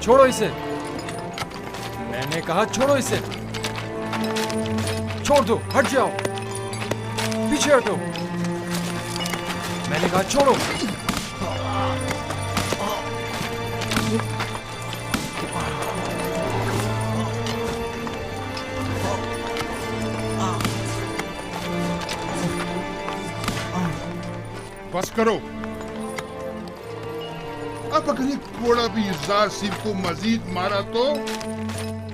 छोड़ो इसे। मैंने कहा छोड़ो इसे। छोड़ दो, हट जाओ, पीछे हटो। मैंने कहा छोड़ो। बस करो। अब अगर ये घोड़ा भी युज़ार सिंह को मजीद मारा तो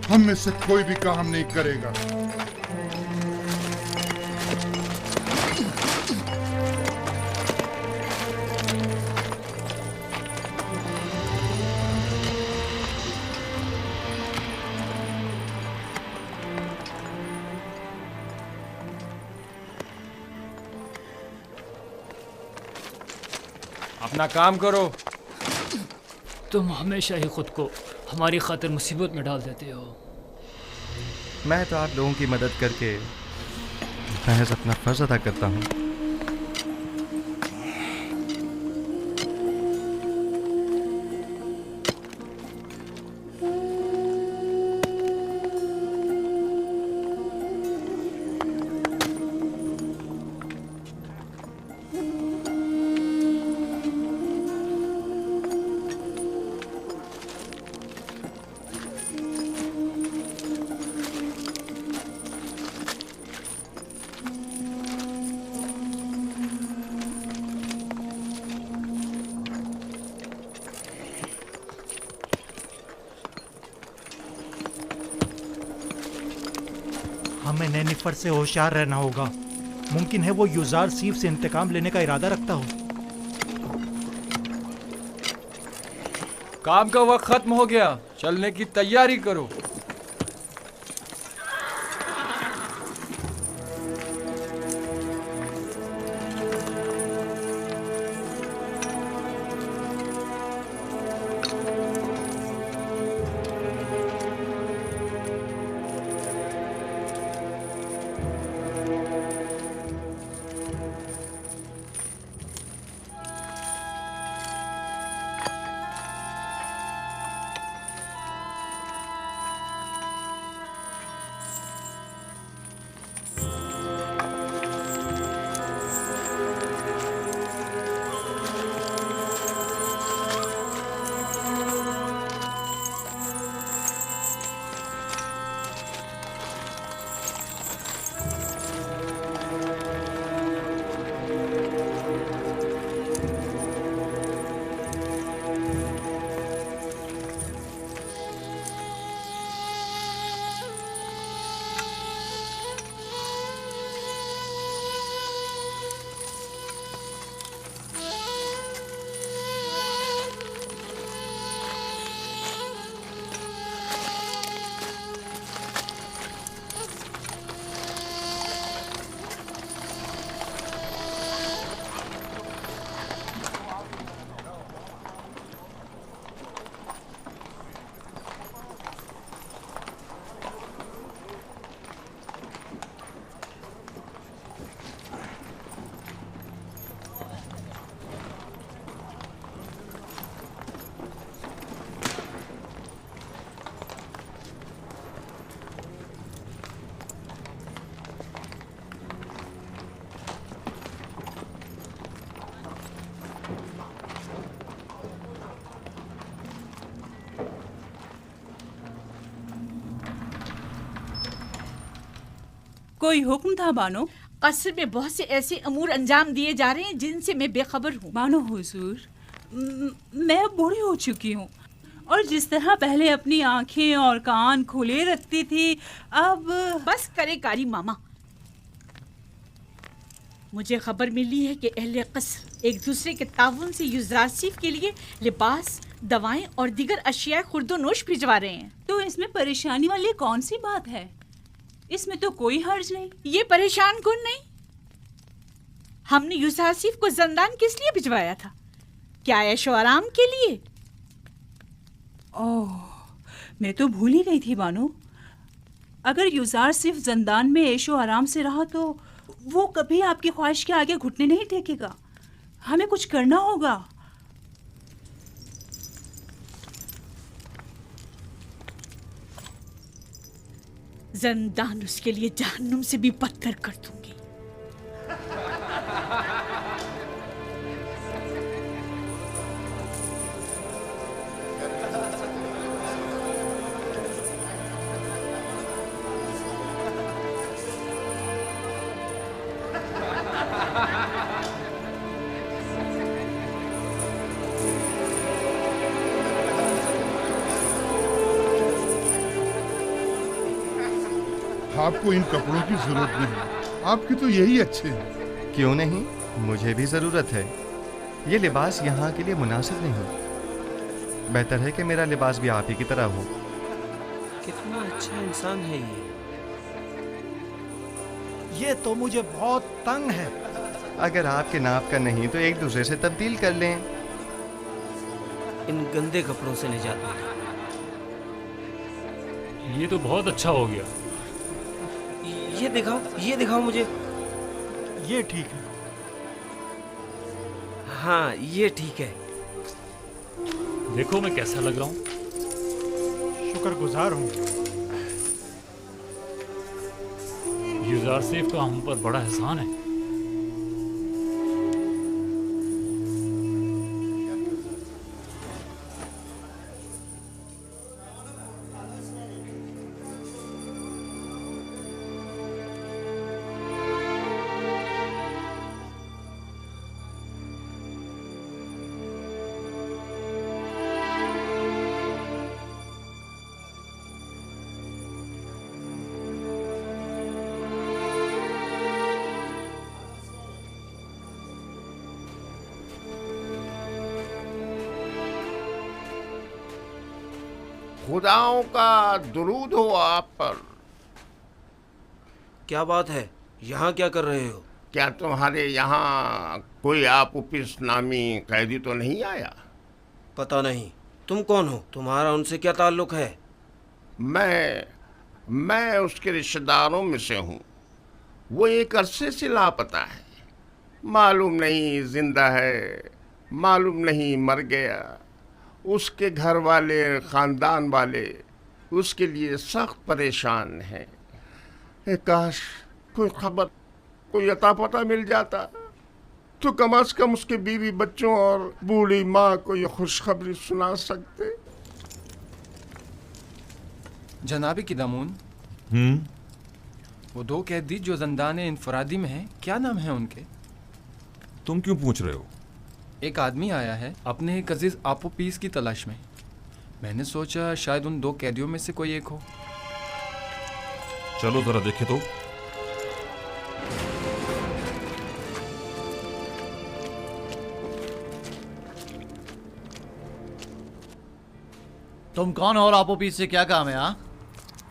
हम में से कोई भी काम नहीं करेगा। अपना काम करो। तुम हमेशा ही खुद को हमारी खातिर मुसीबत में डाल देते हो। मैं तो आप लोगों की मदद करके महज अपना फर्ज अदा करता हूँ। हमें नेनिफर से होशियार रहना होगा। मुमकिन है वो युज़ार सीफ से इंतकाम लेने का इरादा रखता हो। काम का वक्त खत्म हो गया, चलने की तैयारी करो। कोई हुक्म था बानो? कसर में बहुत से ऐसे अमूर अंजाम दिए जा रहे हैं जिनसे मैं बेखबर हूँ। बानो हुजूर, मैं बूढ़ी हो चुकी हूँ और जिस तरह पहले अपनी आंखें और कान खुले रखती थी, अब बस करे कारी मामा। मुझे खबर मिली है कि अहले कसर एक दूसरे के ताउन से युज़रासिफ के लिए लिबास, दवाएं और दीगर अशिया खुर्दोनोश भिजवा रहे हैं। तो इसमें परेशानी वाली कौन सी बात है? इसमें तो कोई हर्ज नहीं। ये परेशान कौन नहीं? हमने युज़रासिफ को जंदान किस लिए भिजवाया था? क्या ऐशो आराम के लिए? ओह, मैं तो भूल ही गई थी बानो। अगर युज़ार सिर्फ जंदान में ऐशो आराम से रहा तो वो कभी आपकी ख्वाहिश के आगे घुटने नहीं टेकेगा। हमें कुछ करना होगा। जंदान उसके लिए जहन्नुम से भी बदतर कर दूंगी। आपको इन कपड़ों की जरूरत नहीं, आपके तो यही अच्छे हैं। क्यों नहीं, मुझे भी ज़रूरत है। ये लिबास यहाँ के लिए मुनासिब नहीं। बेहतर है कि मेरा लिबास भी आप ही की तरह हो। कितना अच्छा इंसान है ये तो मुझे बहुत तंग है। अगर आपके नाप का नहीं तो एक दूसरे से तब्दील कर लें। इन गंदे कपड़ों से निजात मिली। ये तो बहुत अच्छा हो गया। ये दिखाओ मुझे। ये ठीक है। हाँ ये ठीक है। देखो मैं कैसा लग रहा हूँ। शुक्रगुजार हूँ। युजार सेफ का हम पर बड़ा एहसान है। खुदाओं का दुरूद हो आप पर। क्या बात है, यहाँ क्या कर रहे हो? क्या तुम्हारे यहाँ कोई आपुपिस नामी कैदी तो नहीं आया? पता नहीं। तुम कौन हो? तुम्हारा उनसे क्या ताल्लुक है? मैं उसके रिश्तेदारों में से हूँ। वो एक अरसे से लापता है। मालूम नहीं जिंदा है, मालूम नहीं मर गया। उसके घर वाले, ख़ानदान वाले उसके लिए सख्त परेशान हैं। काश कोई खबर, कोई अता पता मिल जाता तो कम से कम उसके बीवी बच्चों और बूढ़ी माँ को ये खुशखबरी सुना सकते। जनाबी किदामून, वो दो कैदी जो ज़ंदान इनफरादी में हैं, क्या नाम है उनके? तुम क्यों पूछ रहे हो? एक आदमी आया है अपने एक अजीज आपोपीस की तलाश में। मैंने सोचा शायद उन दो कैदियों में से कोई एक हो। चलो जरा देखें तो। तुम कौन हो और आपोपीस से क्या काम है?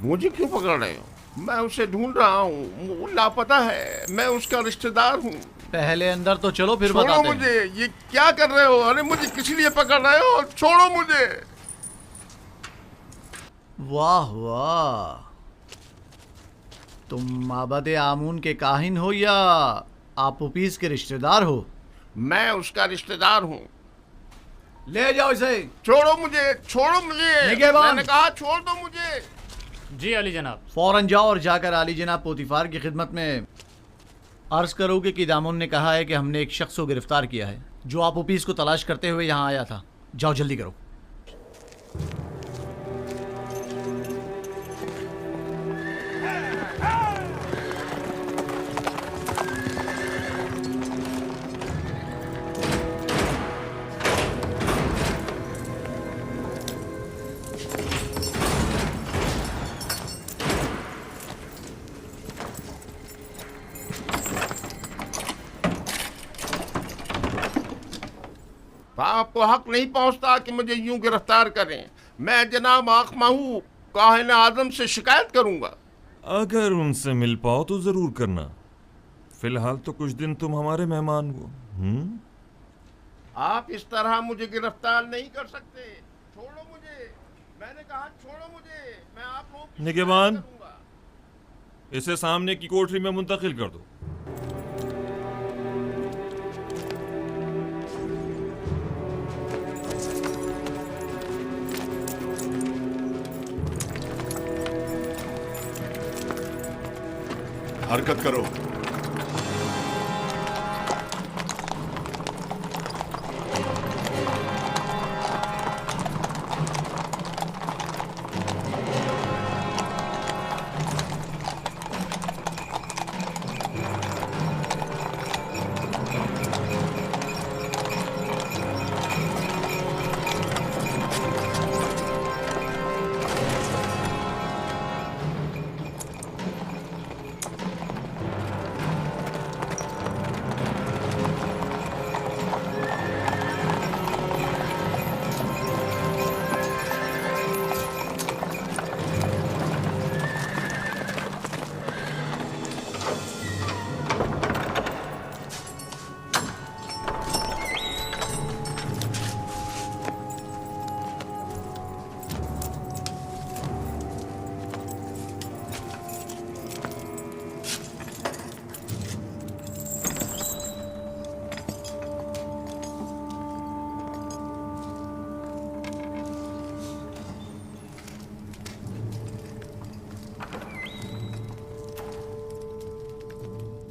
मुझे क्यों पकड़ रहे हो? मैं उसे ढूंढ रहा हूँ, वो लापता है। मैं उसका रिश्तेदार हूँ। पहले अंदर तो चलो, फिर छोड़ो बताते मुझे। ये क्या कर रहे हो? अरे मुझे किस लिए पकड़ रहे हो? छोड़ो मुझे। वाह वाह, तुम माबद आमून के काहिन हो या आपोपीस के रिश्तेदार हो? मैं उसका रिश्तेदार हूँ। ले जाओ इसे। छोड़ो मुझे, छोड़ो मुझे। मैंने कहा छोड़ दो मुझे। जी अली जनाब। फौरन जाओ और जाकर आली जनाब पोतीफार की खिदमत में अर्ज करोगे कि दामुन ने कहा है कि हमने एक शख्स को गिरफ्तार किया है जो आपोपीस को तलाश करते हुए यहाँ आया था। जाओ जल्दी करो। आपको हक नहीं पहुंचता कि मुझे यूं गिरफ्तार करें। मैं जनाब आखमाहू काहिन आजम से शिकायत करूंगा। अगर उनसे मिल पाओ तो जरूर करना। फिलहाल तो कुछ दिन तुम हमारे मेहमान हो। आप इस तरह मुझे गिरफ्तार नहीं कर सकते। छोड़ो मुझे। मैंने कहा छोड़ो मुझे। मैं आप लोगों की निगहबान, शिकायत करूंगा। इसे सामने की कोठरी में मुंतकिल कर दो। हरकत करो।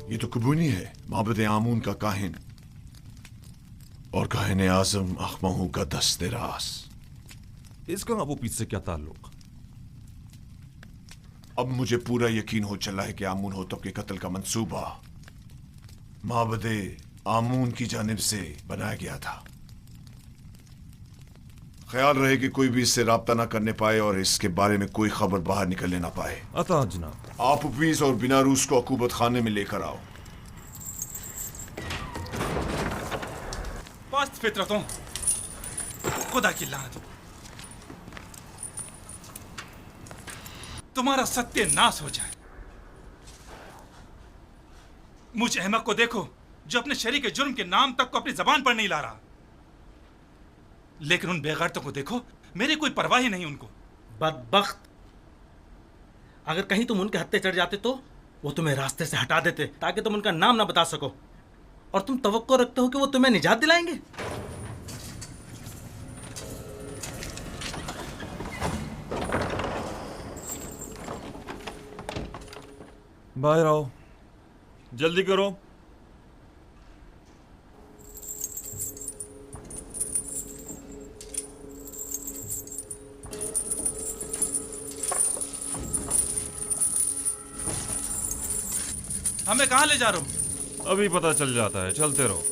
ये तो कुबूनी है, माबद आमून का काहिन और काहिन आजम अखमहू का दस्ते रास। इसका अबू पीस से क्या ताल्लुक? अब मुझे पूरा यकीन हो चला है कि आमून होतब के कत्ल का मंसूबा माबद आमून की जानिब से बनाया गया था। ख्याल रहे कि कोई भी इससे राब्ता ना करने पाए और इसके बारे में कोई खबर बाहर निकलने ना पाए। अता जनाब। आप पीस और बिना रूस को अकूबत खाने में लेकर आओ। पास्त फितरतों, खुदा की लानत, तुम्हारा सत्यानाश हो जाए। मुझ अहमक को देखो जो अपने शरीक के जुर्म के नाम तक को अपनी जबान पर नहीं ला रहा, लेकिन उन बेगैरतों को देखो, मेरी कोई परवाह ही नहीं उनको। बदबख्त, अगर कहीं तुम उनके हत्थे चढ़ जाते तो वो तुम्हें रास्ते से हटा देते ताकि तुम उनका नाम ना बता सको, और तुम तवक्को रखते हो कि वो तुम्हें निजात दिलाएंगे। बाहर आओ, जल्दी करो। हमें कहाँ ले जा रहे हो? अभी पता चल जाता है, चलते रहो।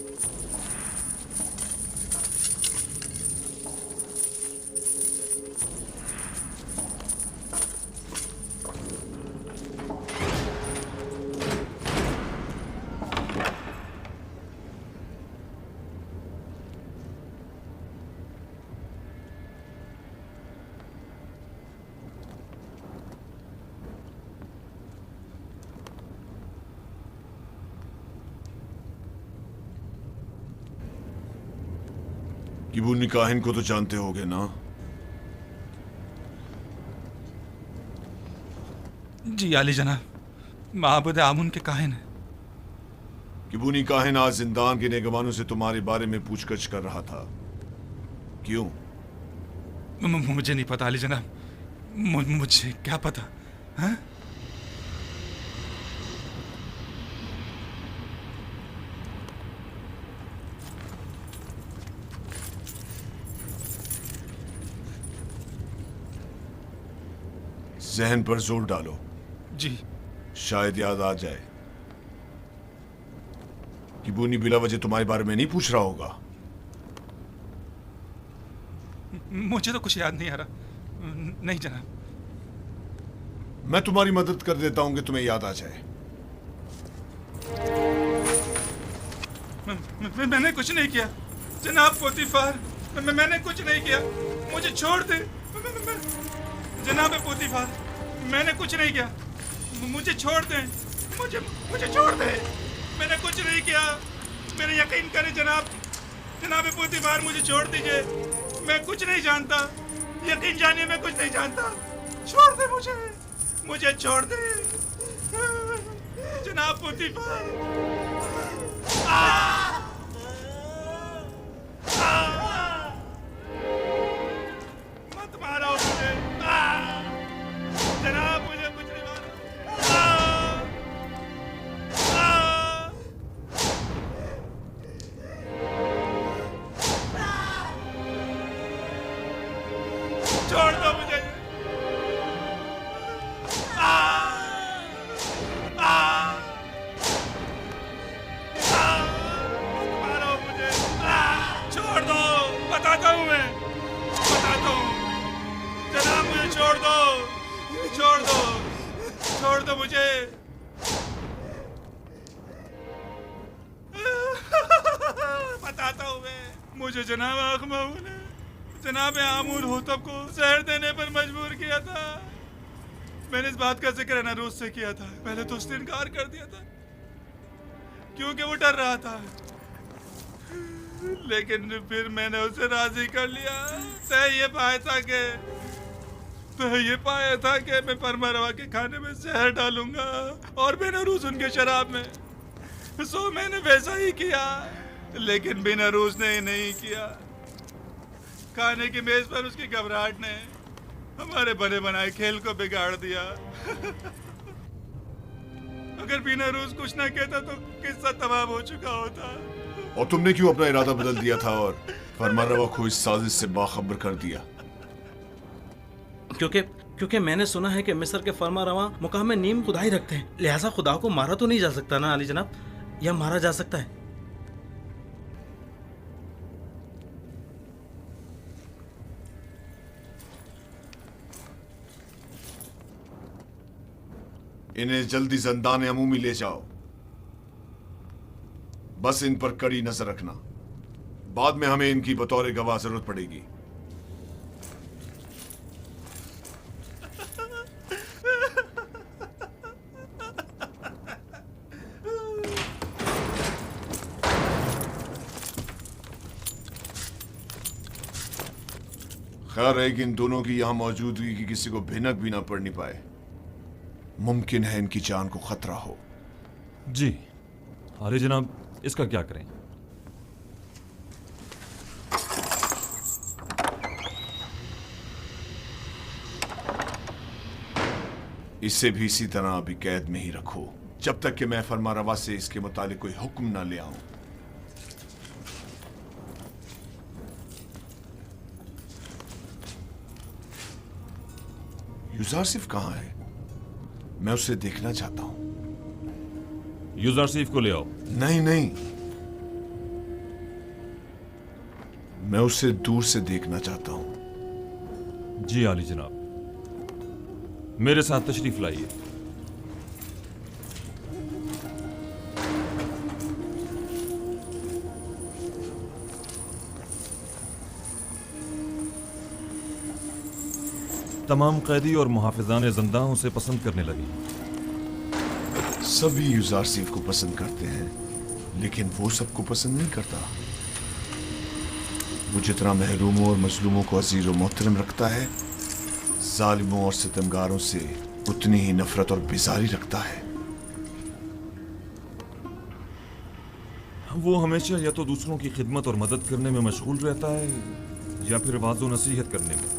किबूनी काहिन को तो जानते होगे ना? जी आली जनाब, माबूद आमून के काहिन है। किबूनी काहिन आज जिंदान के नेगवानों से तुम्हारे बारे में पूछगछ कर रहा था, क्यों? मुझे नहीं पता आली जनाब, मुझे क्या पता है? जहन पर जोर डालो। जी। शायद याद आ जाए। किबूनी बिला वजह तुम्हारे बारे में नहीं पूछ रहा होगा। मुझे तो कुछ याद नहीं आ रहा। नहीं जनाब। मैं तुम्हारी मदद कर देता हूं कि तुम्हें याद आ जाए। मैंने कुछ नहीं किया जनाब पोतीफार, मैंने कुछ नहीं किया, मुझे छोड़ दे जनाब पोतीफार, मैंने कुछ नहीं किया, मुझे छोड़ दे, मुझे छोड़ दे, मैंने कुछ नहीं किया, मेरे यकीन करें जनाब पोतीफार, मुझे छोड़ दीजिए, मैं कुछ नहीं जानता, यकीन जानिए मैं कुछ नहीं जानता, छोड़ दे मुझे छोड़ दे जनाब पोतीफार। मत मारो मुझे जनाब, मुझे कुछ नहीं मारो। छोड़ दो मुझे। मारो मुझे, छोड़ दो, बताता हूँ मैं, बताता हूँ। जनाब मुझे छोड़ दो, छोड़ दो, छोड़ दो मुझे। बताता हूँ मैं, मुझे जनाब आखमाऊ ने जनाब आमूर होतब को जहर देने पर मजबूर किया था। मैंने इस बात का जिक्र नरूज से किया था। पहले तो उसने इनकार कर दिया था क्योंकि वो डर रहा था, लेकिन फिर मैंने उसे राजी कर लिया। तय ये पाया था कि मैं फरमा रवा के खाने में जहर डालूंगा और बेनरूज उनके शराब में। सो मैंने वैसा ही किया, लेकिन बेनरूज ने नहीं किया। खाने की मेज पर उसकी घबराहट ने हमारे बने बनाए खेल को बिगाड़ दिया। अगर बेनरूज कुछ ना कहता तो किस्सा तमाम हो चुका होता। और तुमने क्यों अपना इरादा बदल दिया था और फरमानरवा को इस साजिश से बाखबर कर दिया? क्योंकि मैंने सुना है कि मिस्र के फरमारवा मुकाम में नीम खुदाई रखते हैं, लिहाजा खुदा को मारा तो नहीं जा सकता ना अली जनाब, या मारा जा सकता है? इन्हें जल्दी ज़ंदान अमूमी ले जाओ। बस इन पर कड़ी नजर रखना, बाद में हमें इनकी बतौर गवाह जरूरत पड़ेगी। खैर है कि इन दोनों की यहां मौजूदगी की किसी को भिनक भी ना पड़नी पाए। मुमकिन है इनकी जान को खतरा हो। जी अरे जनाब, इसका क्या करें? इसे भी इसी तरह अभी कैद में ही रखो जब तक कि मैं फरमारवा से इसके मुतालिक कोई हुक्म ना ले आऊं। यूजारसिफ कहां है? मैं उसे देखना चाहता हूं। यूजारसिफ को ले आओ। नहीं नहीं, मैं उसे दूर से देखना चाहता हूं। जी आली जनाब, मेरे साथ तशरीफ लाइए। तमाम कैदी और मुहाफिजान ज़िंदा उसे पसंद करने लगी। सभी यूजारसिफ को पसंद करते हैं, लेकिन वो सबको पसंद नहीं करता। वो जितना महरूमों और मजलूमों को अजीज और मोहतरम रखता है, जालिमों और सितमगारों से उतनी ही नफरत और बेजारी रखता है। वो हमेशा या तो दूसरों की खिदमत और मदद करने में मशगूल रहता है या फिर वाज़ो नसीहत करने में।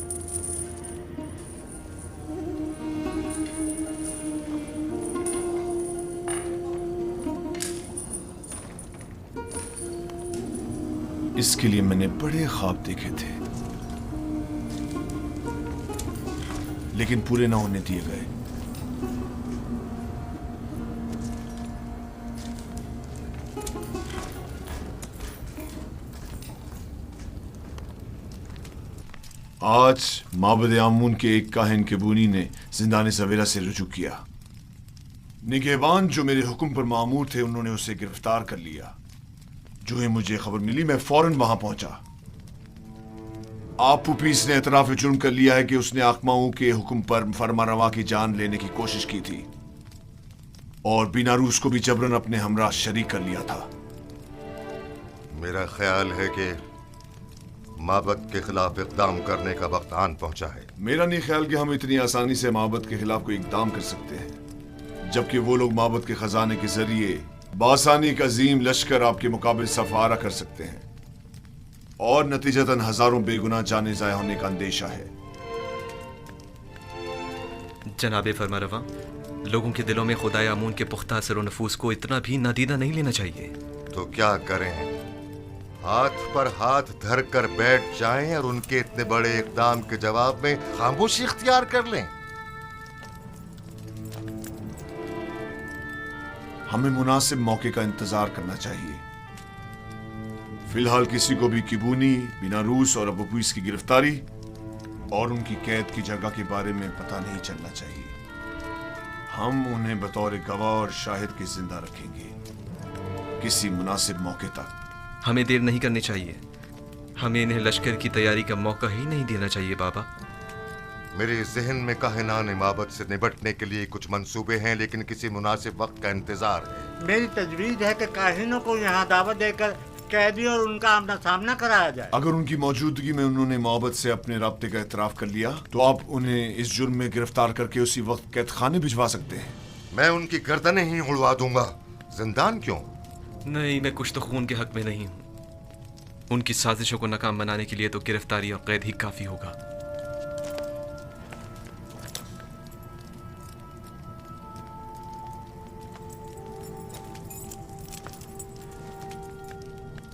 इसके लिए मैंने बड़े ख्वाब देखे थे, लेकिन पूरे ना होने दिए गए। आज माबद आमून के एक काहिन केबूनी ने जिंदान सवेरा से रुजू किया। निगहबान जो मेरे हुक्म पर मामूर थे, उन्होंने उसे गिरफ्तार कर लिया। जो ही मुझे खबर मिली, मैं फौरन वहां पहुंचा। आप पुपीस ने एतराफ जुर्म कर लिया है कि उसने आकमाऊ के हुक्म पर फरमारवा की जान लेने की कोशिश की थी और बीनारूस को भी जबरन अपने हमरा शरीक कर लिया था। मेरा ख्याल है कि माबद के खिलाफ इकदाम करने का वक्त आन पहुंचा है। मेरा नहीं ख्याल कि हम इतनी आसानी से माबद के खिलाफ कोई इकदाम कर सकते हैं, जबकि वो लोग माबद के खजाने के जरिए बासानी का अजीम लश्कर आपके मुकाबले सफारा कर सकते हैं और नतीजतन हजारों बेगुनाह जाने जाया होने का अंदेशा है। जनाबे फरमारवा, लोगों के दिलों में खुदाए आमून के पुख्ता असर नफूस को इतना भी नादीदा नहीं लेना चाहिए। तो क्या करें? हाथ पर हाथ धर कर बैठ जाएं और उनके इतने बड़े इकदाम के जवाब में खामोशी इख्तियार कर लें। हमें मुनासिब मौके का इंतजार करना चाहिए। फिलहाल किसी को भी किबूनी, बिनारूस और अबूपीस की गिरफ्तारी और उनकी कैद की जगह के बारे में पता नहीं चलना चाहिए। हम उन्हें बतौर गवाह और शाहिद के जिंदा रखेंगे किसी मुनासिब मौके तक। हमें देर नहीं करनी चाहिए। हमें इन्हें लश्कर की तैयारी का मौका ही नहीं देना चाहिए बाबा। मेरे जहन में काहिनान माबद से निपटने के लिए कुछ मंसूबे हैं, लेकिन किसी मुनासिब वक्त का इंतजार है। मेरी तजवीज है कि काहिनों को यहाँ दावत देकर कैदी और उनका आमना सामना कराया जाए। अगर उनकी मौजूदगी में उन्होंने मोहब्बत से अपने राब्ते का इतराफ कर लिया तो आप उन्हें इस जुर्म में गिरफ्तार करके उसी वक्त कैद खाने भिजवा सकते हैं। मैं उनकी गर्दनें ही उड़वा दूंगा। जिंदान क्यों? नहीं, मैं कुछ तो खून के हक में नहीं हूँ। उनकी साजिशों को नाकाम बनाने के लिए तो गिरफ्तारी और कैद ही काफी होगा।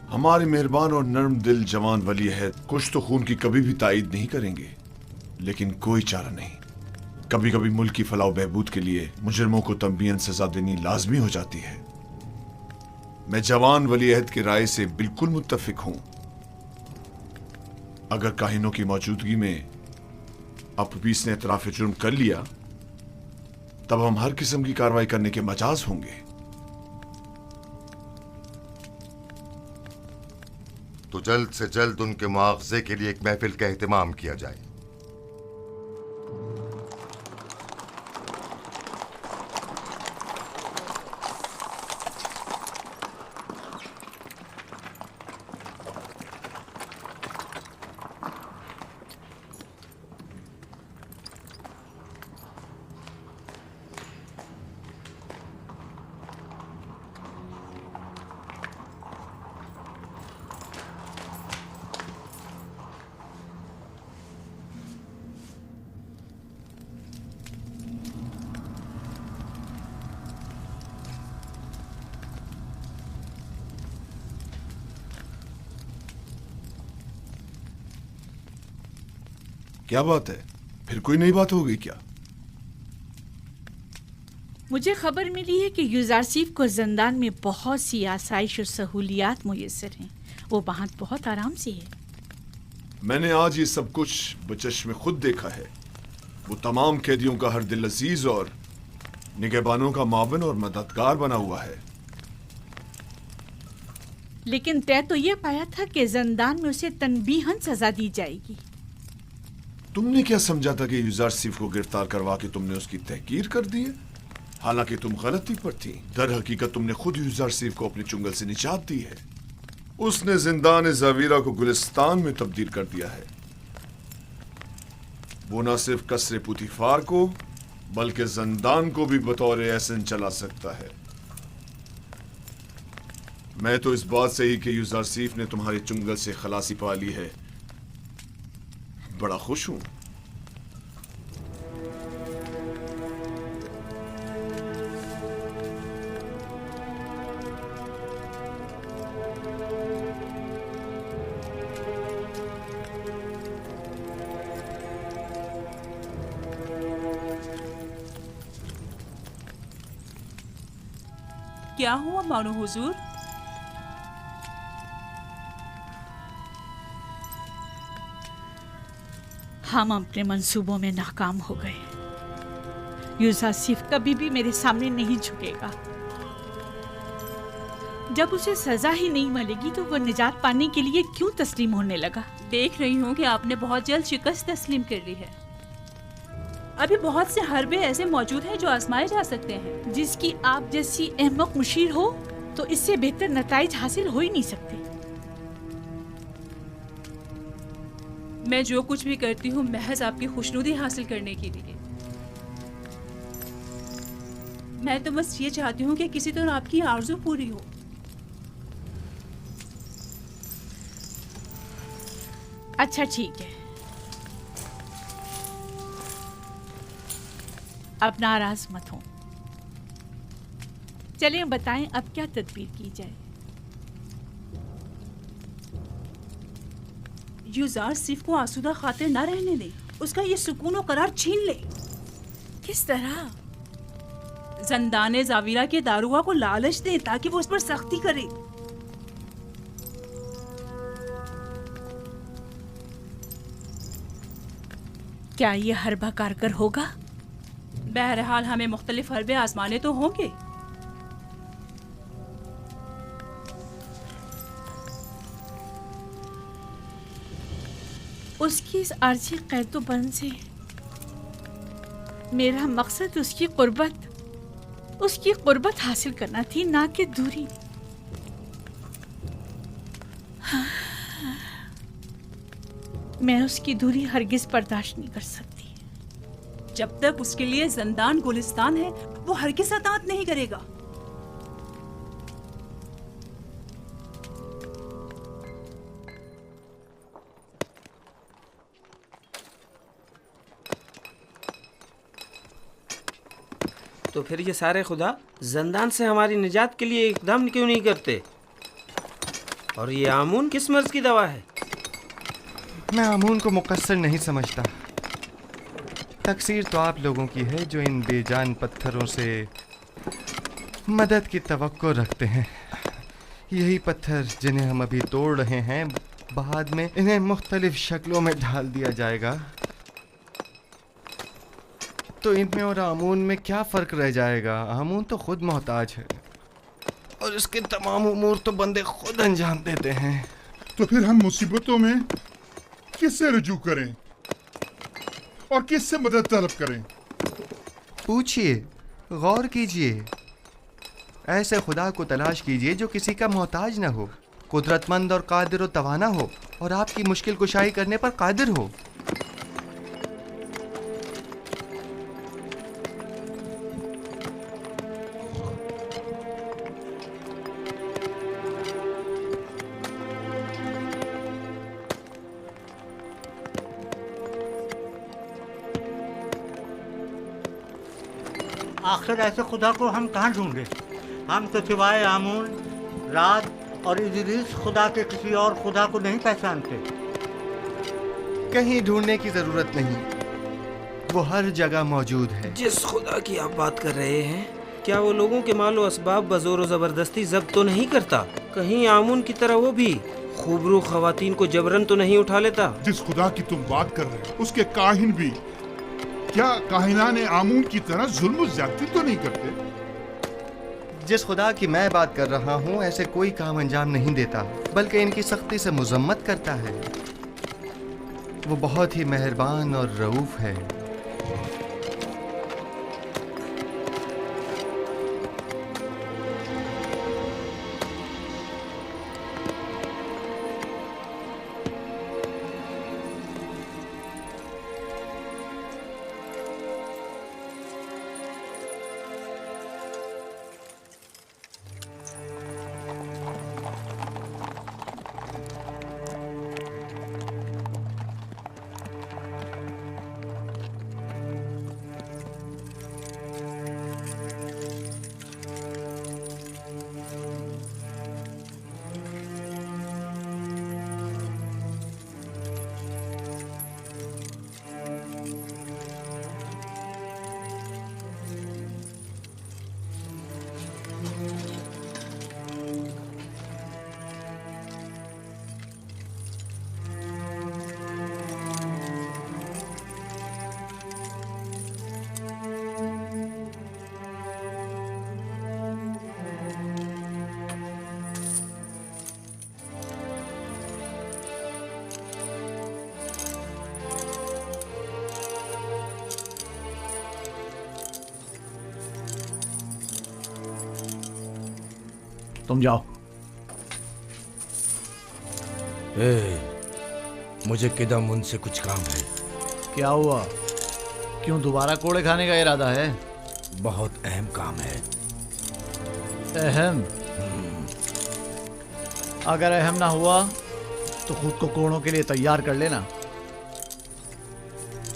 हमारे मेहरबान और नर्म दिल जवान वली अहद कुछ तो खून की कभी भी तायीद नहीं करेंगे, लेकिन कोई चारा नहीं। कभी कभी मुल्क की फलाह बहबूद के लिए मुजरिमों को तंबीहन सजा देनी लाजमी हो जाती है। मैं जवान वली अहद की राय से बिल्कुल मुत्तफिक हूं। अगर काहिनों की मौजूदगी में अबूपीस ने इतराफ जुर्म कर लिया तब हम हर किस्म की कार्रवाई करने के मजाज होंगे। तो जल्द से जल्द उनके मुआवजे के लिए एक महफिल का एहतमाम किया जाए। क्या बात है, फिर कोई नई बात हो गई क्या? मुझे खबर मिली है कि यूजारसीफ को जिंदान में बहुत सी आसाइश और सहूलियात मुयस्सर हैं। वो वहाँ बहुत आराम से है। मैंने आज ये सब कुछ बचश्मे खुद देखा है। वो तमाम कैदियों का हर दिल अजीज और निगहबानों का मावन और मददगार बना हुआ है। लेकिन तय तो ये पाया था कि जिंदान में उसे तनबीहन सजा दी जाएगी। तुमने क्या समझा था कि यूजारसीफ को गिरफ्तार करवा के तुमने उसकी तहकीर कर दी है? हालांकि तुम गलती पर थी। दर हकीकत तुमने खुद यूजारसीफ को अपने चुंगल से निजात दी है। उसने जिंदान ज़वीरा को गुलिस्तान में तब्दील कर दिया है। वो न सिर्फ कसरे पुतिफार को बल्कि जिंदान को भी बतौर एहसन चला सकता है। मैं तो इस बात से ही कि यूजारसीफ ने तुम्हारे चुंगल से खलासी पा ली है बड़ा खुश हूं। क्या हुआ मानो हुजूर? हम अपने मंसूबों में नाकाम हो गए। यूजारसीफ कभी भी मेरे सामने नहीं झुकेगा। जब उसे सजा ही नहीं मिलेगी तो वो निजात पाने के लिए क्यों तस्लीम होने लगा? देख रही हूँ कि आपने बहुत जल्द शिकस्त तस्लीम कर ली है। अभी बहुत से हरबे ऐसे मौजूद हैं जो आजमाए जा सकते हैं। जिसकी आप जैसी अहमक मुशीर हो तो इससे बेहतर नताइज हासिल हो ही नहीं सकते। मैं जो कुछ भी करती हूँ महज आपकी खुशनुदी हासिल करने के लिए। मैं तो बस ये चाहती हूँ कि किसी तरह आपकी आरज़ू पूरी हो। अच्छा ठीक है, अब नाराज मत हो। चलिए बताएं अब क्या तदबीर की जाए। युजार सिफ को आसूदा खातिर न रहने दे, उसका ये सुकून और करार छीन ले। किस तरह? जंदाने जाविरा के दारुआ को लालच दे ताकि वो उस पर सख्ती करे। क्या ये हरबा कारगर होगा? बहरहाल हमें मुख्तलिफ हरबे आजमाने तो होंगे। उसकी इस आर्जी कैदोबंद से मेरा मकसद उसकी कुर्बत हासिल करना थी, ना कि दूरी। मैं उसकी दूरी हरगिज बर्दाश्त नहीं कर सकती। जब तक उसके लिए जंदान गुलिस्तान है, वो हरगिज अतात नहीं करेगा। तो फिर ये सारे खुदा जंदान से हमारी निजात के लिए इकदाम क्यों नहीं करते? और ये आमून किस मर्ज की दवा है? मैं आमून को मुकस्सर नहीं समझता। तकसीर तो आप लोगों की है जो इन बेजान पत्थरों से मदद की तवक्को रखते हैं। यही पत्थर जिन्हें हम अभी तोड़ रहे हैं, बाद में इन्हें मुख्तलिफ शक्लों में ढाल दिया जाएगा, तो इनमें और आमून में क्या फ़र्क रह जाएगा? आमून तो खुद मोहताज है और इसके तमाम उमूर तो बंदे खुद अंजाम देते हैं। तो फिर हम मुसीबतों में किससे रुजू करें और किससे मदद तलब करें? पूछिए, गौर कीजिए, ऐसे खुदा को तलाश कीजिए जो किसी का मोहताज न हो, कुदरतमंद और कादिर व तवाना हो और आपकी मुश्किल कुशाई करने पर कादिर हो। आखिर ऐसे खुदा को हम कहाँ ढूंढे? हम तो सिवाय आमून, रात और इदरीस खुदा के किसी और खुदा को नहीं पहचानते। कहीं ढूंढने की जरूरत नहीं, वो हर जगह मौजूद है। जिस खुदा की आप बात कर रहे हैं, क्या वो लोगों के मालो असबाब बजोर जबरदस्ती जब्त तो नहीं करता? कहीं आमून की तरह वो भी खूबरू खवातीन को जबरन तो नहीं उठा लेता? जिस खुदा की तुम बात कर रहे हो, उसके काहिन भी क्या काहिनाने आमून की तरह जुल्म ज्यादती तो नहीं करते? जिस खुदा की मैं बात कर रहा हूँ ऐसे कोई काम अंजाम नहीं देता, बल्कि इनकी सख्ती से मुजम्मत करता है। वो बहुत ही मेहरबान और रऊफ है। तुम जाओ। मुझे किदम उनसे कुछ काम है। क्या हुआ? क्यों दोबारा कोड़े खाने का इरादा है? बहुत अहम काम है। अहम? अगर अहम ना हुआ तो खुद को कोड़ों के लिए तैयार कर लेना।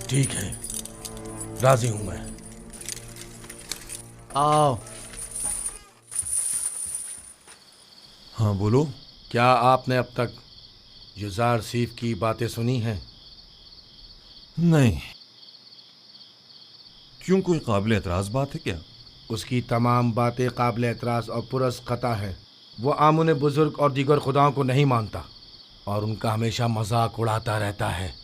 ठीक है, राजी हूं मैं। आओ। हाँ बोलो। क्या आपने अब तक युजार सीफ की बातें सुनी हैं? नहीं। क्यों, कोई काबिल एतराज बात है क्या? उसकी तमाम बातें काबिल एतराज और पुरस खता है। वो आमुन बुजुर्ग और दीगर खुदाओं को नहीं मानता और उनका हमेशा मजाक उड़ाता रहता है।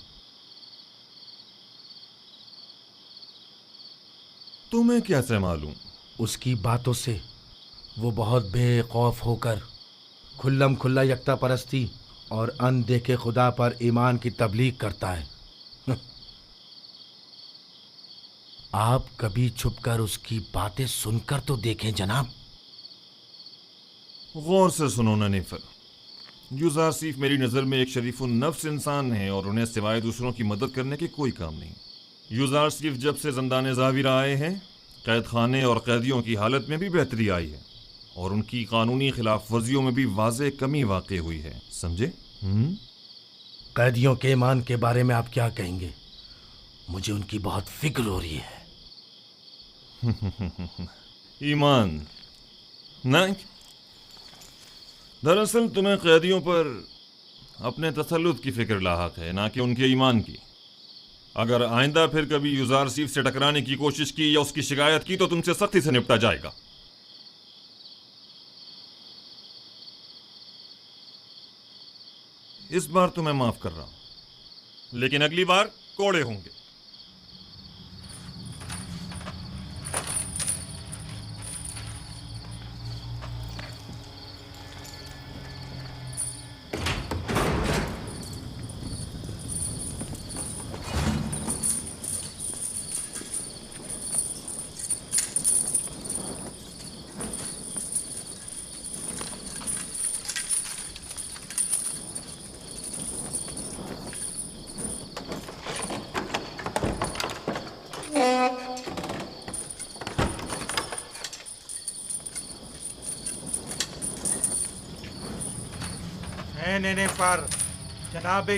तुम्हें कैसे मालूम? उसकी बातों से वो बहुत बेखौफ होकर खुल्लम खुल्ला यकता परस्ती और अनदेखे खुदा पर ईमान की तबलीग करता है। आप कभी छुपकर उसकी बातें सुनकर तो देखें जनाब। गौर से सुनो ननीफर, युजार सीफ मेरी नज़र में एक शरीफ नफ्स इंसान है और उन्हें सिवाय दूसरों की मदद करने के कोई काम नहीं। युजार सीफ जब से ज़ंदान ज़ाविर आए हैं, कैद खाने और कैदियों की हालत में भी बेहतरी आई है और उनकी कानूनी खिलाफ वर्जियों में भी वाज़े कमी वाक़ई हुई है। समझे? कैदियों के ईमान के बारे में आप क्या कहेंगे? मुझे उनकी बहुत फिक्र हो रही है। ईमान नहीं, दरअसल तुम्हें कैदियों पर अपने तसल्लुत की फिक्र लाहक है, ना कि उनके ईमान की। अगर आइंदा फिर कभी युजार सीफ से टकराने की कोशिश की या उसकी शिकायत की तो तुमसे सख्ती से निपटा जाएगा। इस बार तो मैं माफ कर रहा हूं, लेकिन अगली बार कोड़े होंगे। पर जनाब